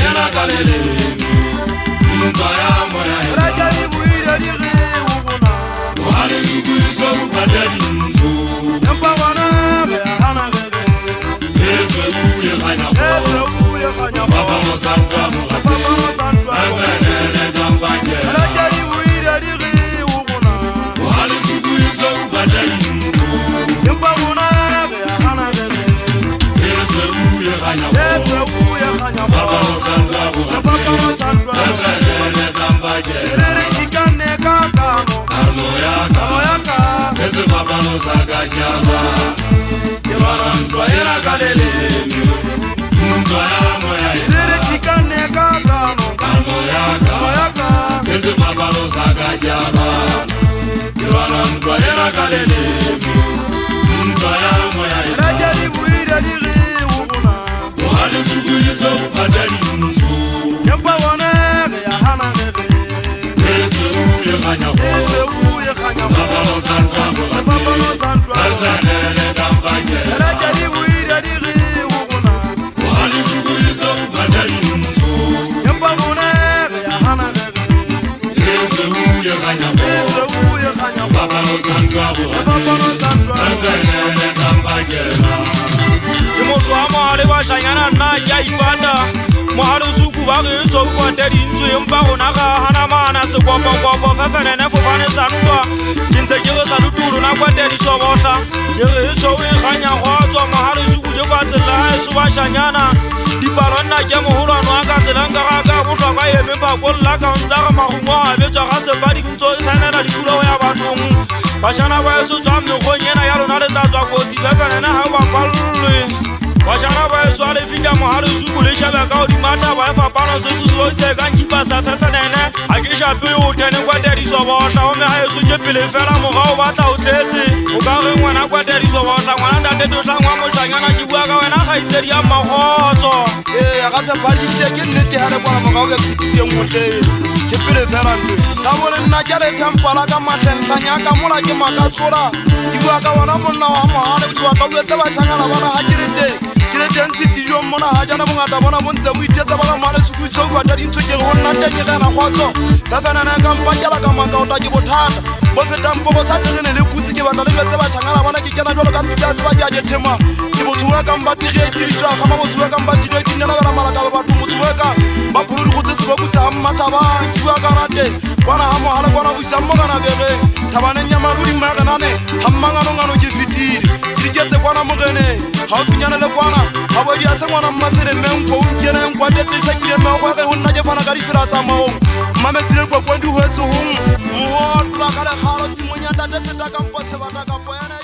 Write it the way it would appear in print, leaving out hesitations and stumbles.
ena kalele ntwa ya moya raja di buire di ge ubona wale sukuzo ukadeli nzo empa wana be hana ge eze uye kanya baba no sandwa mo abenele dambanje raja di buire di ge ubona wale sukuzo ukadeli nzo empa wana be hana ge eze uye kanya baba no sandwa mo abenele dambanje ikane kakano arno yaka eze baba no sagajaba yebana ntwa ena kalele ntwa ya moya ikane kakano arno yaka eze baba no sagajaba yebana ntwa ena kalele ntwa ya moya raja di buire di ge ubona wale sukuzo ukadeli nzo empa wana be hana ge eze uye kanya baba no sandwa mo abenele dambanje raja di buire di ge ubona wale sukuzo ukadeli nzo empa wana be hana ge eze uye kanya baba no sandwa mo abenele dambanje Mohale ba shanyana nna ya ipanda mohale suku ba ge tso kwa tedi ntse empa gona ga hana mana se kopo fefene ne fofane sanwa dintse ke sa luturu na kwa tedi sobotla ke ge tso e ganya go tswa mohale suku je kwa tsela e so ba shanyana di parona ke mohulano aka tselanga ga botlwa ka eme ba kolla ka ntsa ga magungo a betsa ga se ba di ntso e sanela di tulo ya bathong bashana ba eso tswa megonyena ya rona le tsatswa koti fefene na ha ba pallwe bashana ba eso ale fika mohale suku le shaba ka di mata ba fa pano se so se ka nkipa sa fefene a ke shape o tene kwa tedi so botla o me ha eso ke pele fela mo ga o batla o tletse o ka re ngwana kwa tedi so botla ngwana ntate do tla ngwa mo tshanyana ke bua ka wena ga itsedi ya magotso ga se phadise ke nnete ha re bona mo ga o ke tsiteng mo tletse ke pele fela ntwe ka bole nna ke le tempala ka matlhentlanya ka mola ke makatsola ke bua ka wona monna wa mohale ke batla o etse ba shangana bona ha ke re teng sitijo mona ha jana bongata bona bontse bo itetsa ba ga male suku tso kwa tadi ntse ke go nna teng ke gana khotso sa tsana na ka mpakela ka maka o ta ke bothata bo fetang bo sa tengene le kutsi ke batla le etse ba shangana bona ke kena jolo ka pita tsa ba ja thema ke botsuwa ka mbati ge ke tswa ga ma botsuwa ka mbati ge ke nna ba mala ka ba botsuwa ka ba phuri go tse go tsa mmata ba ke bua ka rate bona ha mo hala bona buisa mo kana bege thabane nyamaruri maganane ha mmangano ngano ke fitile ke ketse bona mo gene ha o finyana le bona ha bo dia se ngwana mmasere menko nkene nkwa tetse se kile me go ge honna je fana ka di fira tsa mao mametsile kwa kwa ndi ho etso hong mo ho tla ka le khalo timonya ntate feta ka mpo se bata ka poena